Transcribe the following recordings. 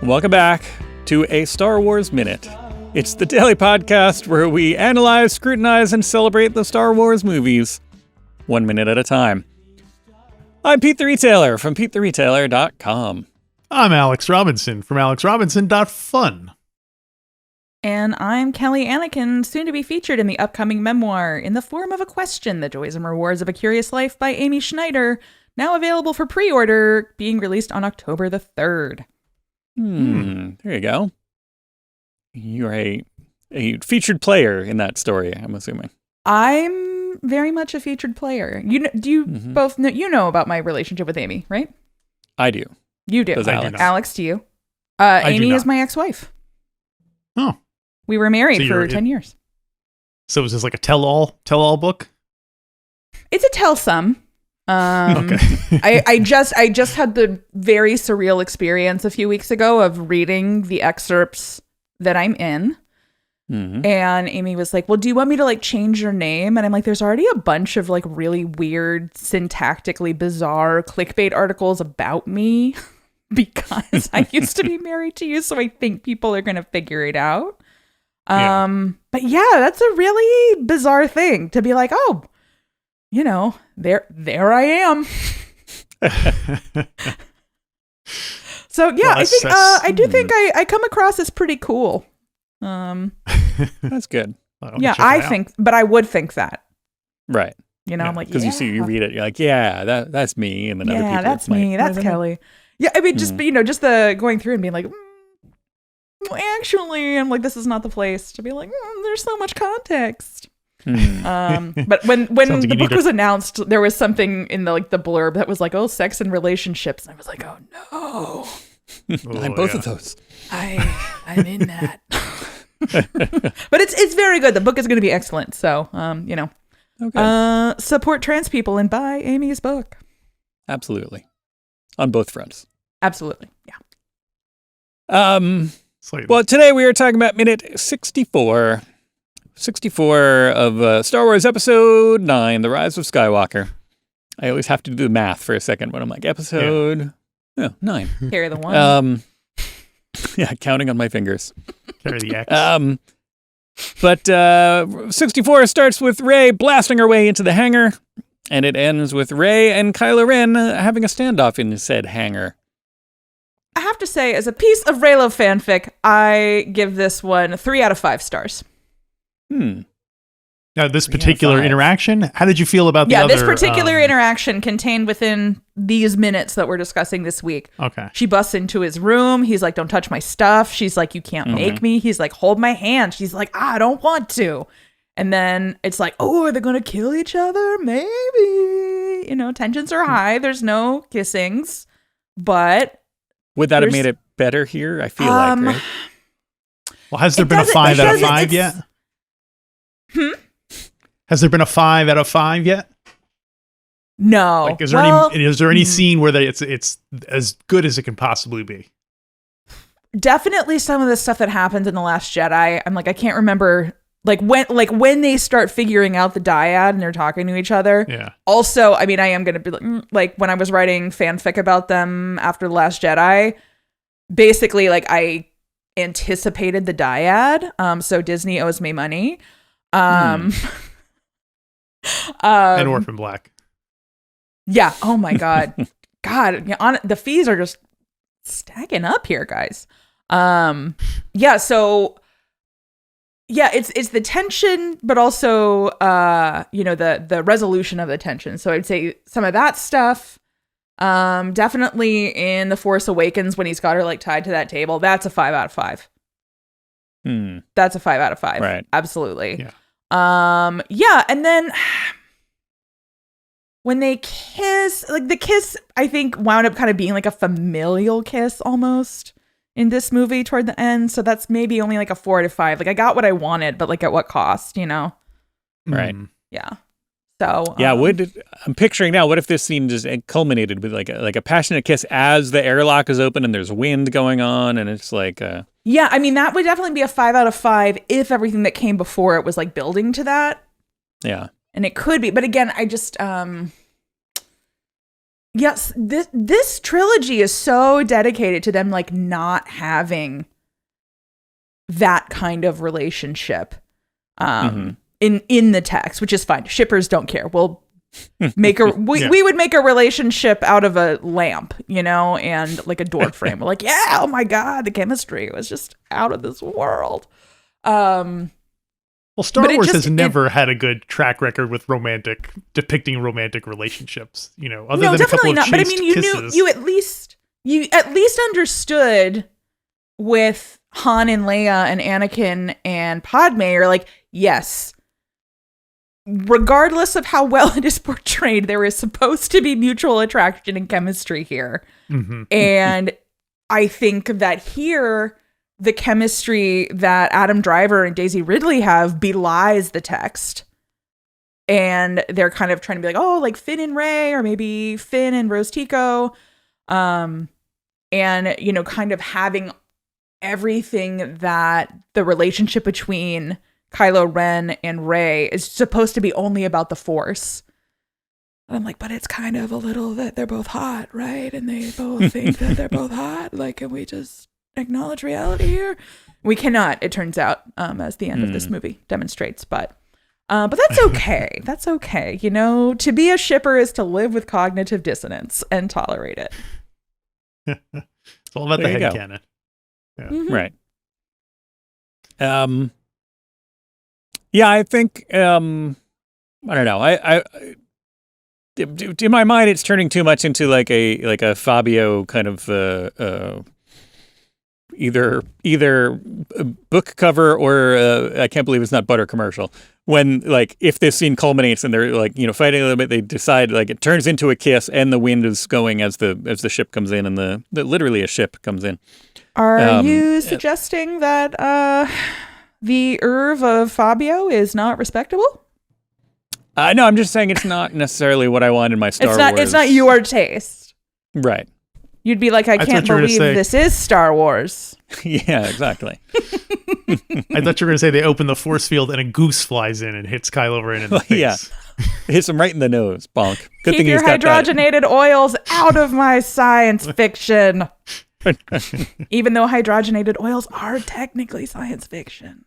Welcome back to a Star Wars Minute. It's the daily podcast where we analyze, scrutinize, and celebrate the Star Wars movies, 1 minute at a time. I'm Pete the Retailer from PeteTheRetailer.com. I'm Alex Robinson from AlexRobinson.fun. And I'm Kelly Anneken, soon to be featured in the upcoming memoir, In the Form of a Question, The Joys and Rewards of a Curious Life by Amy Schneider, now available for pre-order, being released on October the 3rd. There you go. You're a featured player in that story, I'm assuming. I'm very much a featured player. Both know, you know about my relationship with Amy, right? I do. You do. Does Alex? Alex, do you? I Amy do is my ex-wife. Oh. We were married for 10 years. So is this like a tell-all book? It's a tell-some. Okay. I just had the very surreal experience a few weeks ago of reading the excerpts that I'm in. Mm-hmm. And Amy was like, well, do you want me to like change your name? And I'm like, there's already a bunch of like really weird, syntactically bizarre clickbait articles about me because I used to be married to you. So I think people are going to figure it out. But yeah, that's a really bizarre thing to be like, oh, you know, there I am. So yeah, I do think I come across as pretty cool. That's good. Yeah, I would think that. Right. You know, I'm like, because you read it, you're like, yeah, that's me, and then other people, that's me, that's Kelly. Yeah, I mean, just just the going through and being like, well, actually, I'm like, this is not the place to be like, there's so much context. But when the book was announced, there was something in the blurb that was like, oh, sex and relationships, and I was like, oh no, I'm both of those. I'm in that. But it's very good. The book is going to be excellent. So okay. Support trans people and buy Amy's book. Absolutely, on both fronts. Absolutely, yeah. Well, today we are talking about minute 64. 64 of Star Wars Episode 9, The Rise of Skywalker. I always have to do the math for a second when I'm like, episode 9. Carry the one. Yeah, counting on my fingers. Carry the X. But 64 starts with Rey blasting her way into the hangar, and it ends with Rey and Kylo Ren having a standoff in said hangar. I have to say, as a piece of Reylo fanfic, I give this one 3 out of 5 stars. Now, this particular interaction, how did you feel about the other? Yeah, this particular interaction contained within these minutes that we're discussing this week. Okay. She busts into his room. He's like, don't touch my stuff. She's like, you can't make me. He's like, hold my hand. She's like, I don't want to. And then it's like, oh, are they going to kill each other? Maybe. You know, tensions are high. There's no kissings. But would that have made it better here? I feel like, right? Well, has there been a 5 out of 5 yet? Has there been a 5 out of 5 yet? No. Like, is there any scene where it's as good as it can possibly be? Definitely some of the stuff that happens in The Last Jedi. I'm like, I can't remember when they start figuring out the dyad and they're talking to each other. Yeah. Also, I mean, I am gonna be like when I was writing fanfic about them after The Last Jedi, basically like I anticipated the dyad. So Disney owes me money. And Orphan Black. Yeah. Oh my God. The fees are just stacking up here, guys. Yeah. So yeah, it's the tension, but also the resolution of the tension. So I'd say some of that stuff. Definitely in The Force Awakens when he's got her like tied to that table. That's a 5 out of 5. That's a 5 out of 5. Right. Absolutely. Yeah. Yeah, and then when they kiss, like the kiss, I think wound up kind of being like a familial kiss almost in this movie toward the end. So that's maybe only like a 4 out of 5. Like I got what I wanted, but like at what cost, you know? Right. Yeah. So yeah, I'm picturing now, what if this scene just culminated with like a passionate kiss as the airlock is open and there's wind going on and it's like yeah, I mean that would definitely be a 5 out of 5 if everything that came before it was like building to that. Yeah. And it could be, but again, I just Yes, this trilogy is so dedicated to them like not having that kind of relationship in the text, which is fine. Shippers don't care. We'll make we would make a relationship out of a lamp, and like a door frame. We're like, yeah, oh my God, the chemistry was just out of this world. Well, Star Wars has never had a good track record with depicting romantic relationships, other than a couple of chaste But I mean, kisses. you at least understood with Han and Leia and Anakin and Padme are like, yes, regardless of how well it is portrayed, there is supposed to be mutual attraction and chemistry here. Mm-hmm. And I think that here, the chemistry that Adam Driver and Daisy Ridley have belies the text. And they're kind of trying to be like, oh, like Finn and Rey, or maybe Finn and Rose Tico. And, kind of having everything that the relationship between Kylo Ren and Rey is supposed to be only about the Force. And I'm like, but it's kind of a little that they're both hot, right? And they both think that they're both hot. Like, can we just acknowledge reality here? We cannot, it turns out, as the end of this movie demonstrates. But that's okay. That's okay. To be a shipper is to live with cognitive dissonance and tolerate it. It's all about the headcanon. Yeah. Mm-hmm. Right. Yeah, I think, I don't know. In my mind, it's turning too much into like a Fabio kind of either a book cover or I can't believe it's not butter commercial. When like if this scene culminates and they're like fighting a little bit, they decide like it turns into a kiss and the wind is going as the ship comes in and the literally a ship comes in. Are you suggesting that the Irv of Fabio is not respectable? No, I'm just saying it's not necessarily what I want in my Star Wars. It's not your taste. Right. You'd be like, I can't believe this is Star Wars. Yeah, exactly. I thought you were going to say they open the force field and a goose flies in and hits Kylo Ren in the face. Yeah. Hits him right in the nose. Bonk. Good Keep thing your he's got hydrogenated oils out of my science fiction. Even though hydrogenated oils are technically science fiction.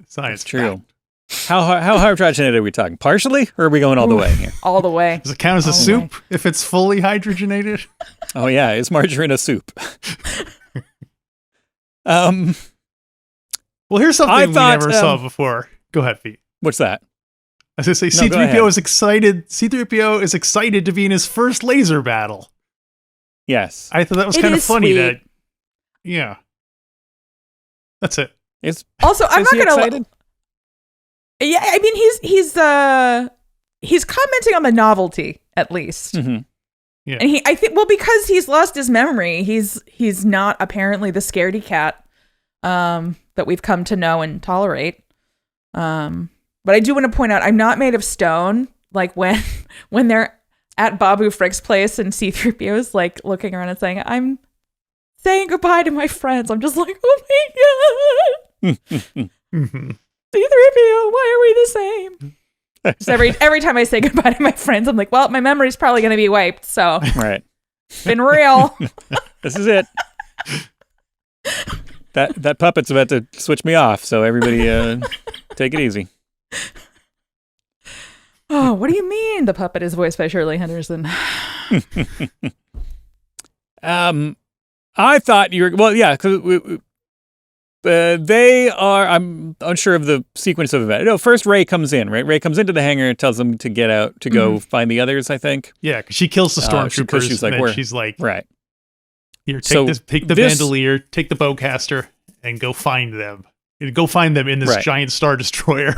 Science. True. How hydrogenated are we talking? Partially, or are we going all the way here? All the way. Does it count as a soup if it's fully hydrogenated? Oh yeah, is margarine a soup? Well, here's something we never saw before. Go ahead, Pete. What's that? I was going to say, C-3PO is excited. C-3PO is excited to be in his first laser battle. Yes. I thought that was kind of funny. Sweet. Yeah. That's it. Also, I'm not going to... Yeah, I mean, he's commenting on the novelty, at least. Mm-hmm. Yeah. And I think, because he's lost his memory, he's not apparently the scaredy cat that we've come to know and tolerate. But I do want to point out, I'm not made of stone. Like when they're at Babu Frick's place and C-3PO is like looking around and saying, I'm saying goodbye to my friends. I'm just like, oh my God. Mm-hmm. C-3PO, why are we the same? Just every time I say goodbye to my friends, I'm like, well, my memory's probably going to be wiped. So right. It's been real. This is it. That puppet's about to switch me off. So everybody take it easy. Oh, what do you mean? The puppet is voiced by Shirley Henderson. I thought you were, well, yeah, because they are, I'm unsure of the sequence of events. No, first Rey comes in, right? Rey comes into the hangar and tells them to get out, to go find the others, I think. Yeah, because she kills the stormtroopers. She's like, she's like, right. Here, take the Vandalier, take the bowcaster, and go find them. Go find them in this giant Star Destroyer.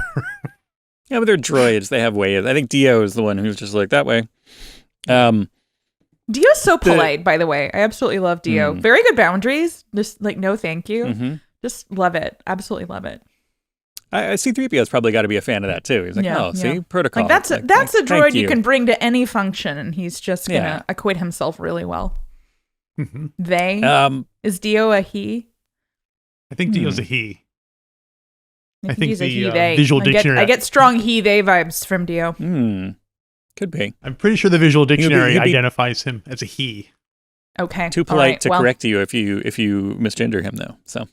Yeah, but they're droids. They have ways. I think Dio is the one who's just like, that way. Dio's so polite, by the way. I absolutely love Dio. Very good boundaries. Just like, no thank you. Mm-hmm. Just love it. Absolutely love it. C-3PO's probably got to be a fan of that too. He's like, see, protocol. Like that's a droid you can bring to any function, and he's just gonna acquit himself really well. Mm-hmm. They is Dio a he? I think Dio's a he. I think he's the a he, they. visual dictionary. I get strong he they vibes from Dio. Could be. I'm pretty sure the visual dictionary identifies him as a he. Okay. Too polite to correct you if you misgender him though. So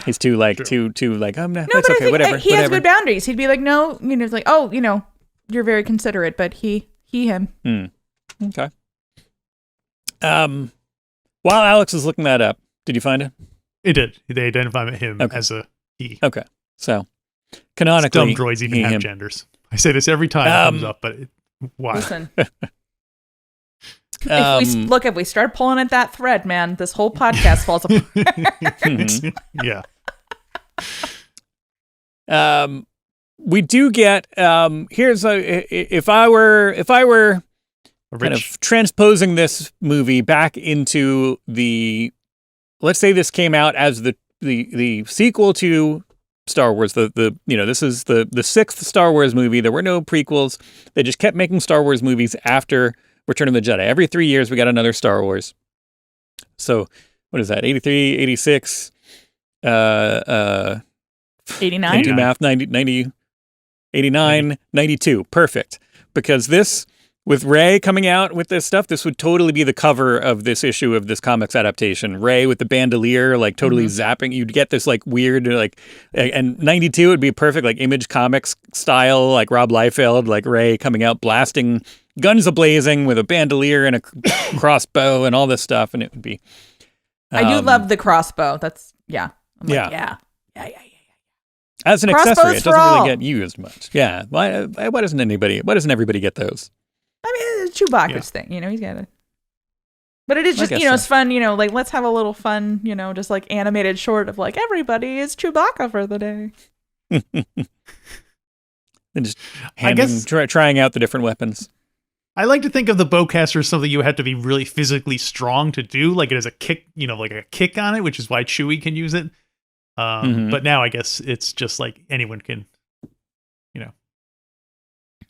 he's too like too like no, that's but okay, whatever. He has good boundaries. He'd be like, no, it's like, oh, you're very considerate, but he him. Okay. While Alex is looking that up, did you find it? It did. They identify him as a he. Okay. So canonically, dumb droids even have genders. I say this every time it comes up, but why? Listen. If we start pulling at that thread, man, this whole podcast falls apart. Yeah. We do get here's if I were kind of transposing this movie back into let's say this came out as the sequel to Star Wars. This is the 6th Star Wars movie. There were no prequels. They just kept making Star Wars movies after Return of the Jedi. Every 3 years we got another Star Wars. So what is that? 83, 86, 89? Do math, 90, 89, 92. Perfect. Because this, with Rey coming out with this stuff, this would totally be the cover of this issue of this comics adaptation. Rey with the bandolier, like totally zapping. You'd get this like weird, like, and 92 would be perfect, like Image Comics style, like Rob Liefeld, like Rey coming out blasting, guns a-blazing with a bandolier and a crossbow and all this stuff. And it would be. I do love the crossbow. That's, yeah. Yeah. As an accessory, it doesn't really get used much. Yeah. Why doesn't everybody get those? I mean, it's Chewbacca's thing, he's got it. But it is just, it's fun, like, let's have a little fun, just like animated short of like, everybody is Chewbacca for the day. And just trying out the different weapons. I like to think of the bowcaster as something you have to be really physically strong to do. Like it has a kick, like a kick on it, which is why Chewie can use it. But now I guess it's just like anyone can,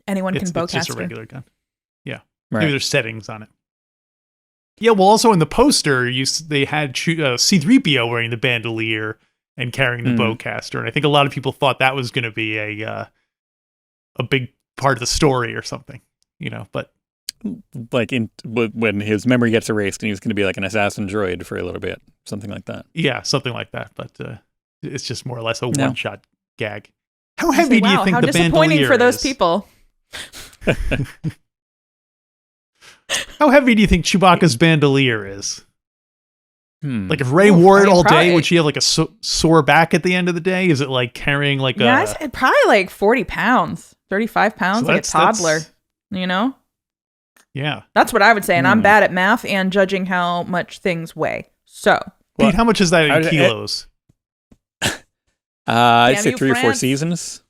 anyone can bowcaster. It's just a regular gun. Yeah. Right. Maybe there's settings on it. Yeah. Well, also in the poster, they had C-3PO wearing the bandolier and carrying the bowcaster. And I think a lot of people thought that was going to be a big part of the story or something, but. Like when his memory gets erased and he's going to be like an assassin droid for a little bit, something like that. Yeah, something like that. But it's just more or less a one-shot gag. How heavy do you think the bandolier is? How disappointing for those people. How heavy do you think Chewbacca's bandolier is? Like if Rey wore it all day, would she have like a sore back at the end of the day? Is it like carrying like probably like 40 pounds, 35 pounds, so like a toddler, Yeah. That's what I would say. And I'm bad at math and judging how much things weigh. So, Pete, how much is that in kilos? I'd say 3 or 4 seasons.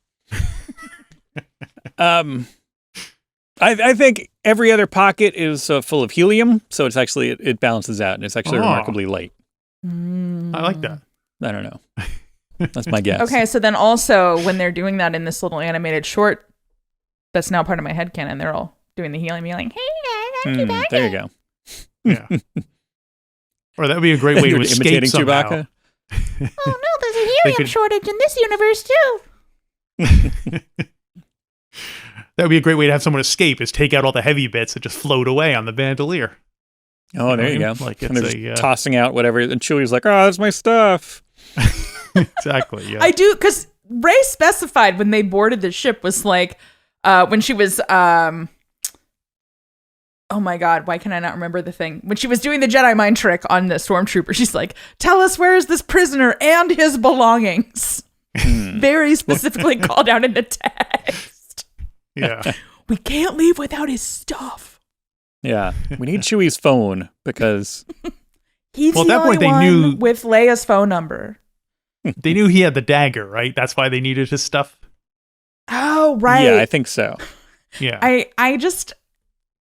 I think every other pocket is full of helium, so it's actually it balances out, and it's actually remarkably light. I like that. I don't know. That's my guess. Okay, so then also when they're doing that in this little animated short, that's now part of my headcanon. They're all doing the helium, yelling, "Hey guys, I'm Chewbacca." There you go. Yeah. Or that would be a great way to escape imitating somehow. Chewbacca. Oh no, there's a helium shortage in this universe too. That would be a great way to have someone escape, is take out all the heavy bits that just float away on the bandolier. Oh, there you go. Like and they're just tossing out whatever, and Chewie's like, "Oh, that's my stuff." Exactly. Yeah. I do, because Rey specified when they boarded the ship was like, when she was, oh my God, why can I not remember the thing? When she was doing the Jedi mind trick on the stormtrooper, she's like, "Tell us, where is this prisoner and his belongings?" Very specifically called out in the text. Yeah. We can't leave without his stuff. Yeah. We need Chewie's phone because he's at that point they knew with Leia's phone number. They knew he had the dagger, right? That's why they needed his stuff. Oh, right. Yeah, I think so. Yeah. I just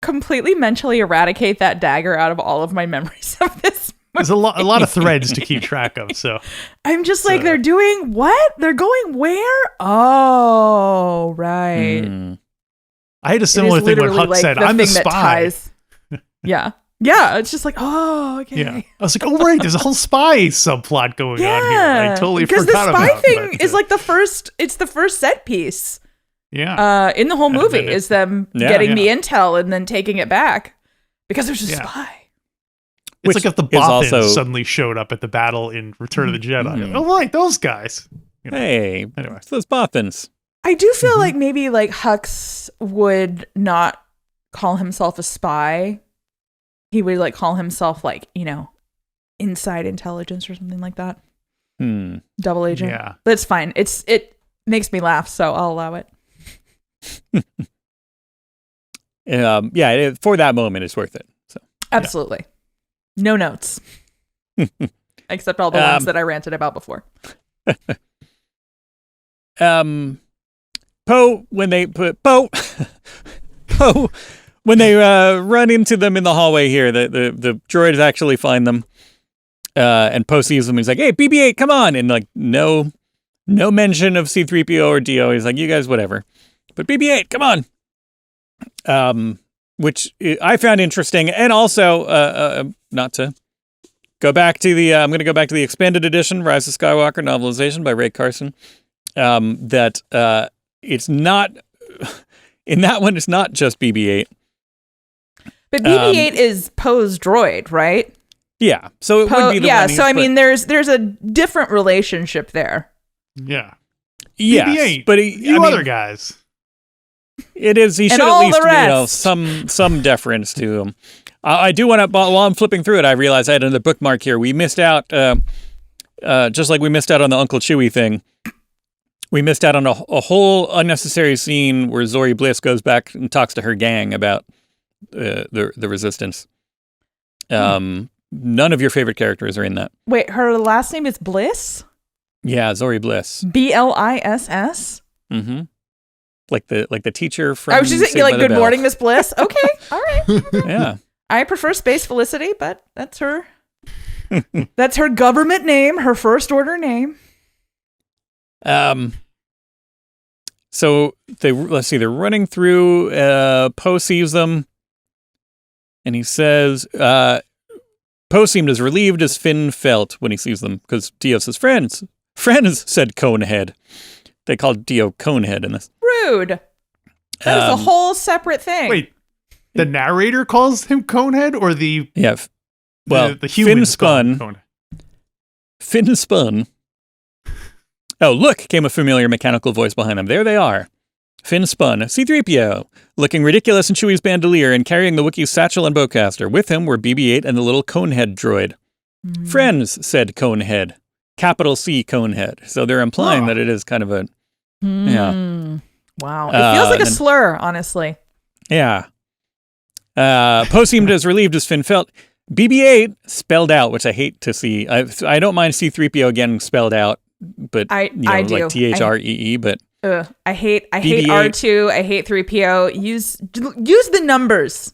completely mentally eradicate that dagger out of all of my memories of this movie. There's a lot of threads to keep track of, so I'm just like, they're doing what? They're going where? Oh, right. I had a similar thing when Huck said, "I'm the spy." Yeah. Yeah, it's just like, oh, okay. Yeah. I was like, oh, right, there's a whole spy subplot going on here. I totally forgot about it. Because the spy thing is like the first set piece. Yeah. In the whole movie is them getting the intel and then taking it back because there's a spy. It's like if the Bothans suddenly showed up at the battle in Return of the Jedi. Oh, like those guys. Hey, anyway, it's those Bothans. I do feel like maybe like Hux would not call himself a spy. He would like call himself like, inside intelligence or something like that. Double agent. Yeah. But it's fine. It makes me laugh, so I'll allow it. For that moment, it's worth it. So absolutely. No notes. Except all the ones that I ranted about before. Poe, when they run into them in the hallway here, the droids actually find them, and Poe sees them. He's like, "Hey, BB-8, come on!" And like, no mention of C-3PO or D-O. He's like, "You guys, whatever." But BB-8, come on. Which I found interesting, and also not to go back to the. I'm going to go back to the expanded edition, Rise of Skywalker novelization by Ray Carson. That it's not in that one. It's not just BB-8, but BB-8 is Poe's droid, right? Yeah, so it would be the one. So I mean, there's a different relationship there. Yeah, yes, BB-8, but other guys. It is. He should at least some deference to him. I do want to. While I'm flipping through it, I realized I had another bookmark here. We missed out, just like we missed out on the Uncle Chewie thing. We missed out on a whole unnecessary scene where Zori Bliss goes back and talks to her gang about the Resistance. None of your favorite characters are in that. Wait, her last name is Bliss? Yeah, Zori Bliss. Bliss? Mm-hmm. Like the teacher from. I was just saying, like, "Good morning, Miss Bliss." Okay, all right. Yeah. I prefer Space Felicity, but that's her. That's her government name, her first order name. So let's see, they're running through. Poe sees them, and he says, Poe seemed as relieved as Finn felt when he sees them, because Dio says, "Friends," said Conehead. They called Dio Conehead in this. Rude. That is a whole separate thing. Wait, the narrator calls him Conehead, or the the humans Finn spun. Oh, look, came a familiar mechanical voice behind them. There they are. Finn spun, C-3PO, looking ridiculous in Chewie's bandolier and carrying the Wookiee's satchel and bowcaster. With him were BB-8 and the little Conehead droid. Friends, said Conehead. Capital C Conehead. So they're implying that it is kind of a... Yeah. Wow. It feels like a slur, honestly. Yeah. Poe seemed as relieved as Finn felt. BB-8 spelled out, which I hate to see. I don't mind C-3PO getting spelled out, but I do. Like THREE, but I hate R2. I hate 3PO. Use the numbers.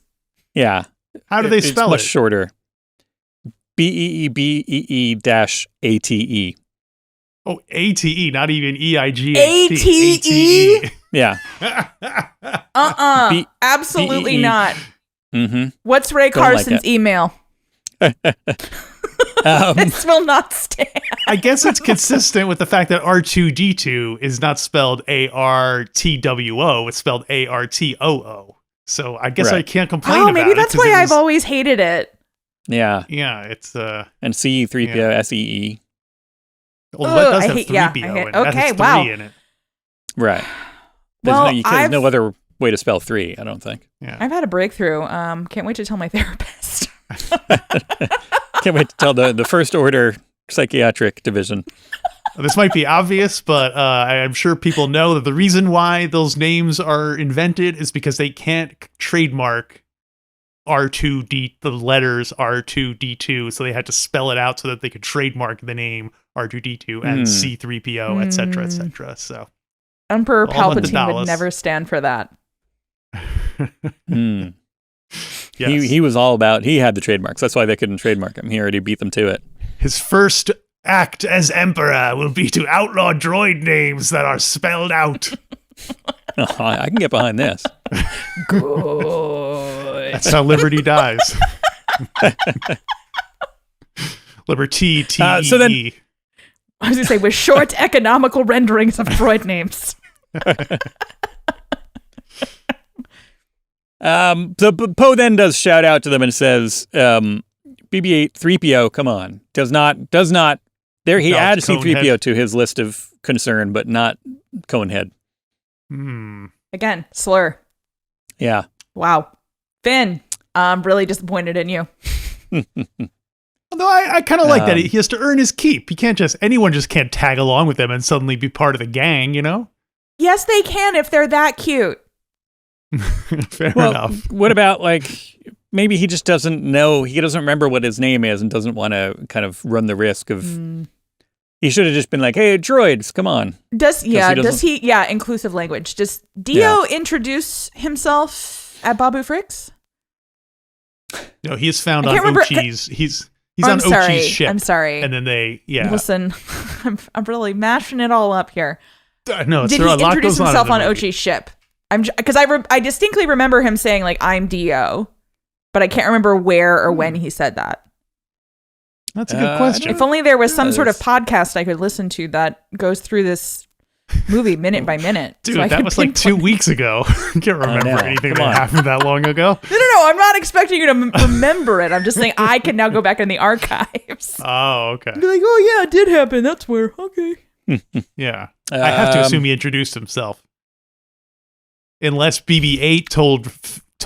Yeah. How do they spell it? It's much shorter. BEEBEE-ATE. Oh, ATE, not even EIGHT. ATE? Yeah. Absolutely B-E-E. Not. Mm-hmm. What's Ray Carson's email? This will not stand. I guess it's consistent with the fact that R2D2 is not spelled ARTWO, it's spelled ARTOO. So I guess I can't complain about it. Maybe that's why I've always hated it. Yeah. Yeah, it's and C-3PO, SEE. Well, that does have 3PO and that has 3 in it. Right. There's no other way to spell 3, I don't think. Yeah. I've had a breakthrough. Can't wait to tell my therapist. Can't wait to tell the First Order Psychiatric Division. This might be obvious, but I'm sure people know that the reason why those names are invented is because they can't trademark R2D, the letters R2D2, so they had to spell it out so that they could trademark the name R2D2 and C-3PO, etc., etc. So Emperor Palpatine would never stand for that. Yes. He was all about, he had the trademarks. That's why they couldn't trademark him. He already beat them to it. His first act as Emperor will be to outlaw droid names that are spelled out. I can get behind this. Good. That's how liberty dies. Liberty, T-E-E. So then, I was going to say, with short economical renderings of droid names. So Poe then does shout out to them and says, BB-8 3PO, come on, does not. There he adds C-3PO to his list of concern, but not Conehead. Again, slur. Yeah. Wow. Finn, I'm really disappointed in you. Although I kind of like that he has to earn his keep. Anyone just can't tag along with them and suddenly be part of the gang, you know? Yes, they can if they're that cute. Fair enough. What about, like, maybe he just doesn't know, he doesn't remember what his name is and doesn't want to kind of run the risk of, he should have just been like, hey, droids, come on. Inclusive language. Does Dio introduce himself at Babu Frick's? No, he is found on Ochi's, he's on Ochi's ship. I'm sorry. And then Listen, I'm really mashing it all up here. No, did he introduce himself on Ochi's ship? Because I distinctly remember him saying, like, I'm Dio, but I can't remember where or when he said that. That's a good question. If only there was some sort of podcast I could listen to that goes through this movie minute by minute. Dude, so that was like 2 weeks ago. I can't remember anything that happened that long ago. No, I'm not expecting you to remember it. I'm just saying I can now go back in the archives. Oh, okay. Be like, oh yeah, it did happen. That's where, okay. Yeah. I have to assume he introduced himself. Unless BB-8 told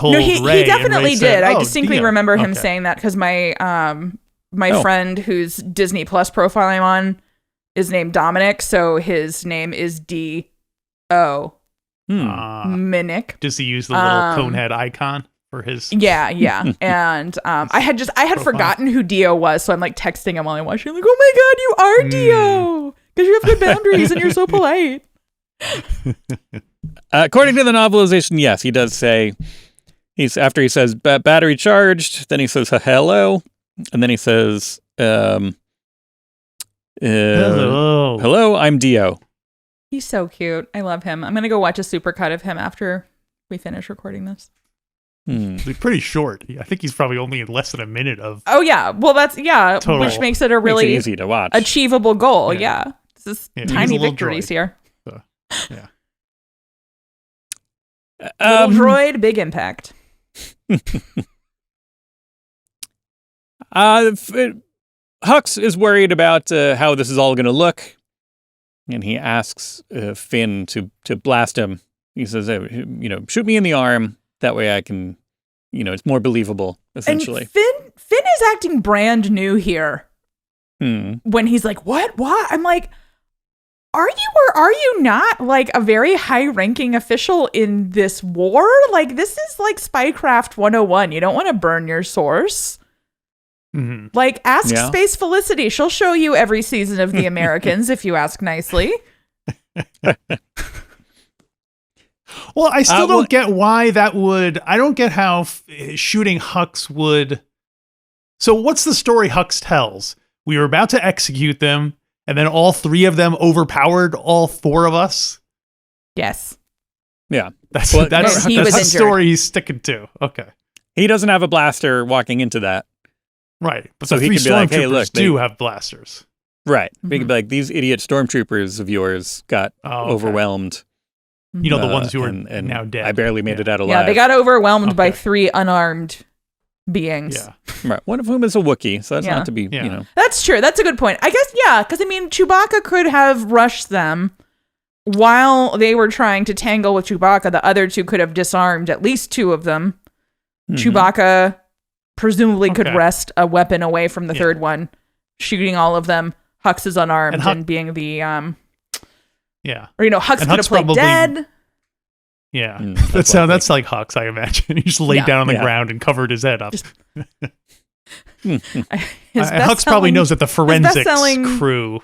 no, Rey. He definitely did. Said, I distinctly Dio. remember him saying that because my friend whose Disney Plus profile I'm on is named Dominic, so his name is D-O. Minic. Does he use the little Conehead icon for his? Yeah. And I had forgotten who Dio was, so I'm like texting him while I'm watching. I'm like, oh my god, you are Dio because you have good boundaries and you're so polite. According to the novelization, yes, he does say after he says battery charged, then he says hello, and then he says hello, I'm Dio. He's so cute. I love him. I'm gonna go watch a supercut of him after we finish recording this. He's pretty short. I think he's probably only in less than a minute of. Oh yeah, well total. Which makes it a really easy to watch, achievable goal. Yeah, this is tiny victories droid. Here. So, yeah. Little droid, big impact. Hux is worried about how this is all going to look, and he asks Finn to blast him. He says, shoot me in the arm. That way I can, it's more believable, essentially. And Finn is acting brand new here. When he's like, what? I'm like, are you or are you not like a very high-ranking official in this war? Like, this is like Spycraft 101. You don't want to burn your source. Like, ask Space Felicity. She'll show you every season of The Americans if you ask nicely. Well, I still don't get why that would... I don't get how shooting Hux would... So what's the story Hux tells? We were about to execute them, and then all three of them overpowered all four of us? Yes. Yeah. That's the story he's sticking to. Okay. He doesn't have a blaster walking into that. Right. But so the he three could be like, hey, stormtroopers look, do have blasters. Right. He could be like, these idiot stormtroopers of yours got overwhelmed. The ones who are now dead. I barely made it out alive. Yeah, they got overwhelmed by three unarmed beings. Yeah. Right. One of whom is a Wookiee, so that's not to be, That's true. That's a good point. I guess, because, Chewbacca could have rushed them while they were trying to tangle with Chewbacca. The other two could have disarmed at least two of them. Chewbacca presumably could wrest a weapon away from the third one, shooting all of them. Hux is unarmed and being the... Or, Hux could have played dead. Yeah. That's like Hux, I imagine. He just laid down on the ground and covered his head up. Hux probably knows that the forensics crew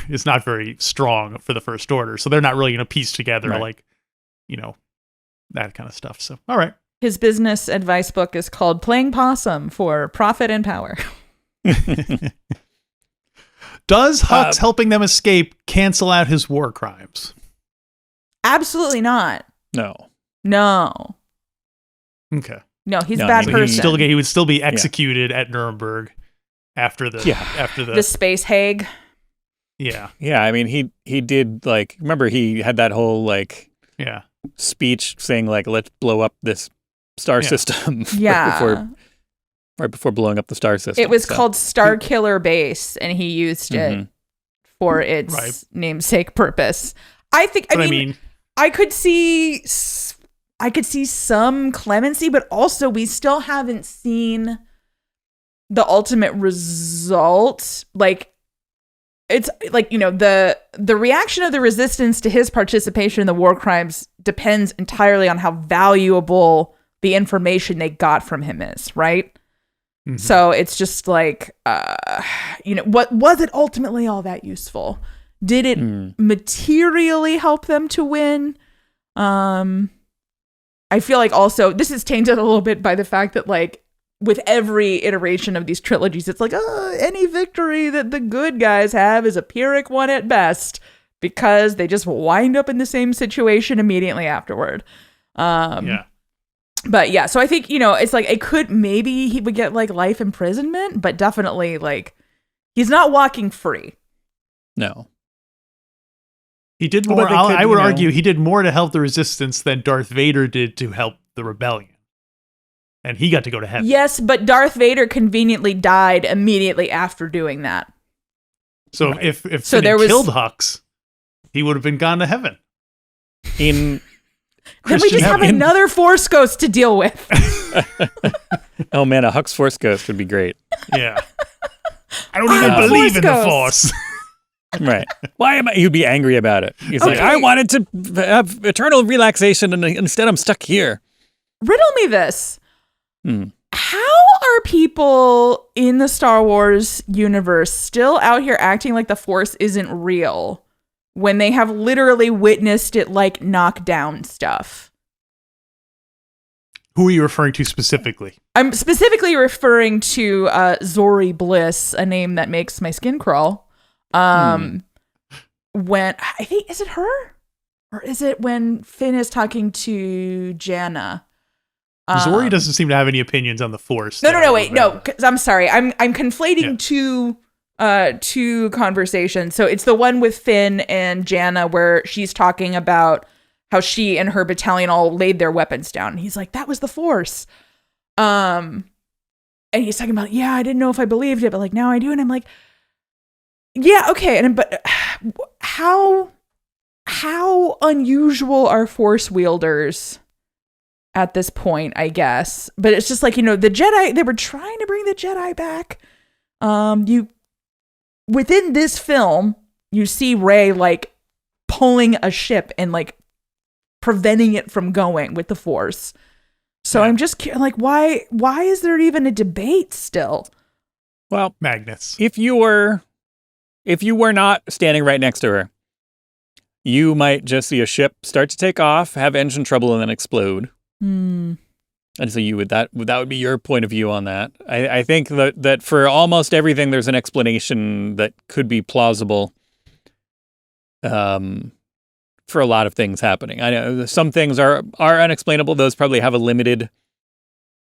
is not very strong for the First Order, so they're not really going to piece together that kind of stuff. So, all right. His business advice book is called Playing Possum for Profit and Power. Does Hux helping them escape cancel out his war crimes? Absolutely not. No. Okay. No, he's a bad person. He would still be executed at Nuremberg after the space Hague. Yeah. Yeah, he did remember he had that whole speech saying let's blow up this star system. Yeah. right before blowing up the star system. It was called Star Killer Base, and he used it for its namesake purpose. I mean, I could see some clemency, but also we still haven't seen the ultimate result. Like, it's like, the reaction of the resistance to his participation in the war crimes depends entirely on how valuable the information they got from him is, right? Mm-hmm. So it's just like, what was it ultimately all that useful? Did it materially help them to win? I feel like also this is tainted a little bit by the fact that, like, with every iteration of these trilogies, it's like, any victory that the good guys have is a Pyrrhic one at best, because they just wind up in the same situation immediately afterward. But yeah, so I think, it's like maybe he would get like life imprisonment, but definitely like he's not walking free. No. He did more. I would argue he did more to help the resistance than Darth Vader did to help the rebellion. And he got to go to heaven. Yes, but Darth Vader conveniently died immediately after doing that. So if Finn killed Hux, he would have been gone to heaven. Then we just have another Force Ghost to deal with. Oh man, a Hux Force Ghost would be great. Yeah. I don't even believe in the Force. Right. Why am I? He'd be angry about it. He's like, I wanted to have eternal relaxation, and instead I'm stuck here. Riddle me this. How are people in the Star Wars universe still out here acting like the Force isn't real when they have literally witnessed it, like, knock down stuff? Who are you referring to specifically? I'm specifically referring to Zori Bliss, a name that makes my skin crawl. When I think, is it her? Or is it when Finn is talking to Janna? Zori doesn't seem to have any opinions on the Force. No, wait, no. I'm sorry. I'm conflating two conversations. So it's the one with Finn and Janna where she's talking about how she and her battalion all laid their weapons down. And he's like, that was the Force. And he's talking about, yeah, I didn't know if I believed it, but like now I do. And I'm like, yeah, okay. But how unusual are Force wielders at this point, I guess? But it's just like, the Jedi, they were trying to bring the Jedi back. Within this film, you see Rey like pulling a ship and like preventing it from going with the Force. So I'm just like, why is there even a debate still? Well, magnets. If you were not standing right next to her, you might just see a ship start to take off, have engine trouble, and then explode. And so that would be your point of view on that. I think that for almost everything, there's an explanation that could be plausible. For a lot of things happening, I know some things are unexplainable. Those probably have a limited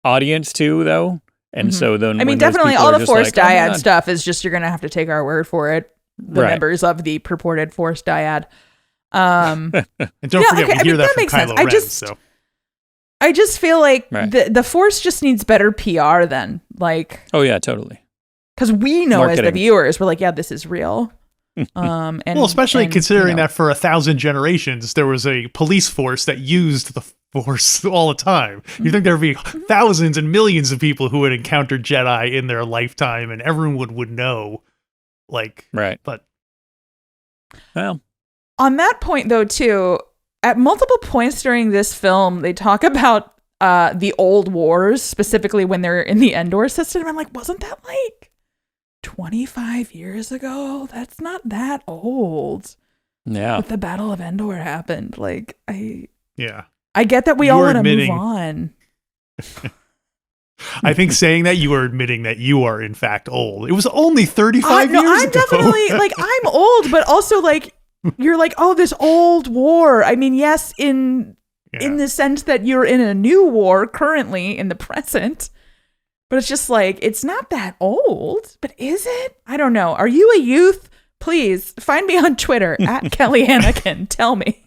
audience too, though. And so then, definitely all the Force dyad stuff is just, you're gonna have to take our word for it. The members of the purported Force dyad. And don't forget, we hear that from Kylo Ren. I just feel like the Force just needs better PR then. Like, oh yeah, totally. Because we know as the viewers, we're like, yeah, this is real. Especially considering that for 1,000 generations, there was a police force that used the Force all the time. You think there'd be thousands and millions of people who would encounter Jedi in their lifetime, and everyone would know. Like, right. But, well, on that point though, too, at multiple points during this film, they talk about the old wars, specifically when they're in the Endor system. I'm like, wasn't that like 25 years ago? That's not that old. Yeah. But the Battle of Endor happened. Like, I get that we all want to move on. I think saying that, you are admitting that you are in fact old. It was only 35 years ago. I'm definitely like, I'm old, but also like, you're like, oh, this old war. I mean, yes, in the sense that you're in a new war currently in the present, but it's just like, it's not that old, but is it? I don't know. Are you a youth? Please find me on Twitter at Kelly Anneken. Tell me.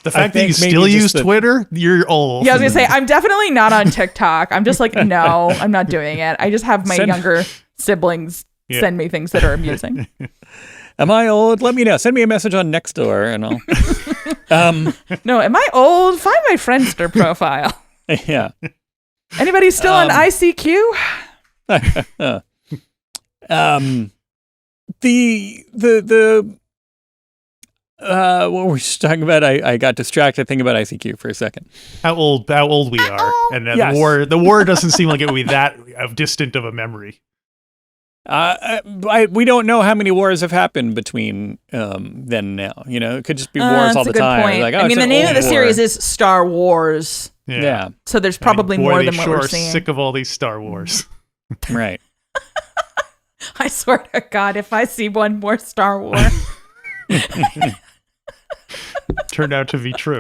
The fact that you still use Twitter, you're old. Yeah, I was going to say, I'm definitely not on TikTok. I'm just like, no, I'm not doing it. I just have my younger siblings send me things that are amusing. Am I old? Let me know. Send me a message on Nextdoor and I'll... No, am I old? Find my Friendster profile. Yeah. Anybody still on ICQ? What were we just talking about? I got distracted thinking about ICQ for a second. How old we are, and yes. the war doesn't seem like it would be that distant of a memory. We don't know how many wars have happened between then and now. You know, it could just be wars all the time. Point. Like, I mean, the name of the series is Star Wars. Yeah. So there's probably more than what we're seeing. Sick of all these Star Wars. Right. I swear to God, if I see one more Star Wars. Turned out to be true.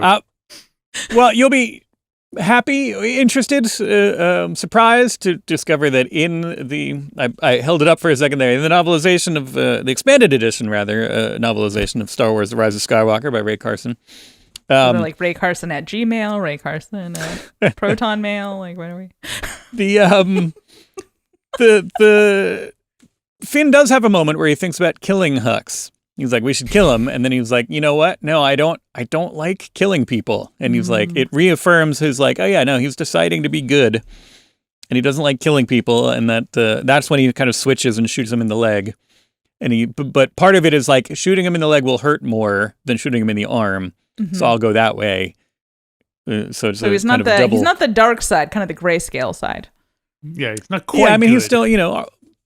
Well, you'll be happy, interested, surprised to discover that in the... I held it up for a second there. In the novelization of... the expanded edition, rather, novelization of Star Wars The Rise of Skywalker by Ray Carson. Like Ray Carson at Gmail, Ray Carson at Proton Mail, like what are we? The Finn does have a moment where he thinks about killing Hux. He's like, we should kill him. And then he was like, you know what? No, I don't like killing people. And he's like, it reaffirms his like, oh yeah, no, he's deciding to be good. And he doesn't like killing people. And that's when he kind of switches and shoots him in the leg. And but part of it is like shooting him in the leg will hurt more than shooting him in the arm. Mm-hmm. So I'll go that way. So he's not the dark side, kind of the grayscale side. Yeah, he's not quite. Yeah, I mean, good. He's still,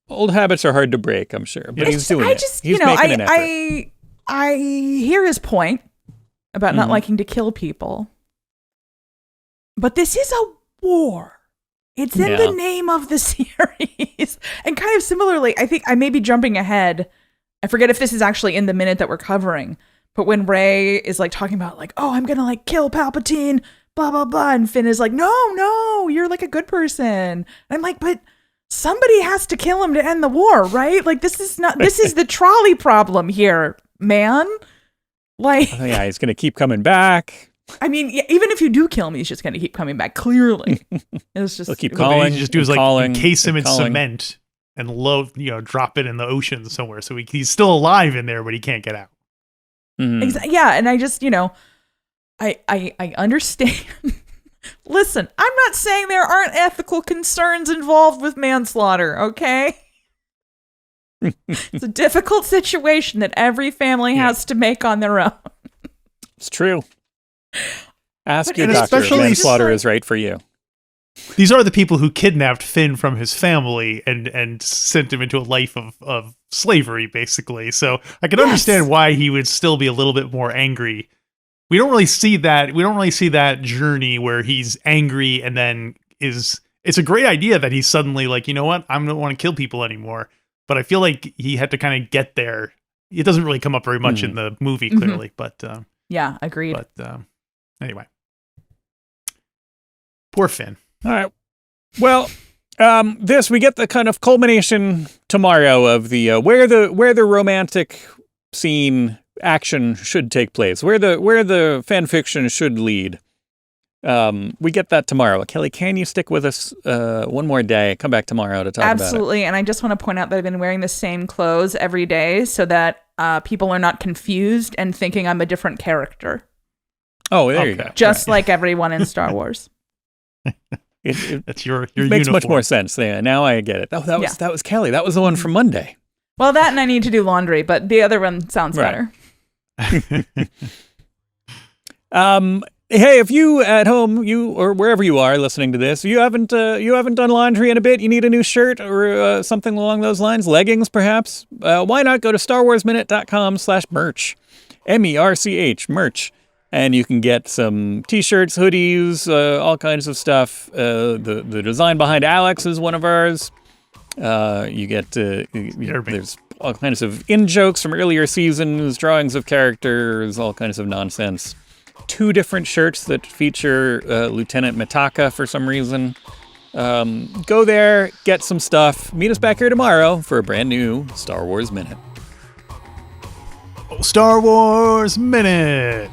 old habits are hard to break, I'm sure, but he's doing it. He's making an effort. I hear his point about not liking to kill people, but this is a war. It's in the name of the series. And kind of similarly, I think I may be jumping ahead. I forget if this is actually in the minute that we're covering, but when Rey is like talking about like, oh, I'm going to like kill Palpatine, blah, blah, blah. And Finn is like, no, you're like a good person. And I'm like, but somebody has to kill him to end the war, right? Like, this is the trolley problem here, man. Like, oh, yeah, he's going to keep coming back. I mean, even if you do kill him, he's just going to keep coming back, clearly. It's just... He'll keep calling. Just do is like encase him in cement and drop it in the ocean somewhere. So he's still alive in there, but he can't get out. Mm-hmm. Yeah, and I just, I understand... Listen, I'm not saying there aren't ethical concerns involved with manslaughter, okay? It's a difficult situation that every family has to make on their own. It's true. Ask your doctor if manslaughter is right for you. These are the people who kidnapped Finn from his family and sent him into a life of slavery, basically. So I can understand why he would still be a little bit more angry. We don't really see that journey where he's angry and then it's a great idea that he's suddenly like, you know what? I don't want to kill people anymore. But I feel like he had to kind of get there. It doesn't really come up very much in the movie, clearly. But yeah, agreed. But anyway, poor Finn. All right. Well, we get the kind of culmination tomorrow of the where the romantic scene action should take place, where the fan fiction should lead. We get that tomorrow. Kelly, can you stick with us one more day? Come back tomorrow to talk about it. Absolutely. And I just want to point out that I've been wearing the same clothes every day so that people are not confused and thinking I'm a different character. Oh, there you go. Just like everyone in Star Wars. That's your it makes uniform. Much more sense. Yeah, now I get it. That was Kelly. That was the one from Monday. Well, that and I need to do laundry, but the other one sounds better. Hey, if you at home, or wherever you are listening to this, you haven't done laundry in a bit, you need a new shirt or something along those lines, leggings perhaps, why not go to StarWarsMinute.com/merch, MERCH, merch, and you can get some t-shirts, hoodies, all kinds of stuff. The design behind Alex is one of ours. You get there's all kinds of in-jokes from earlier seasons, drawings of characters, all kinds of nonsense. 2 different shirts that feature Lieutenant Mitaka for some reason. Go there, get some stuff. Meet us back here tomorrow for a brand new Star Wars Minute. Star Wars Minute!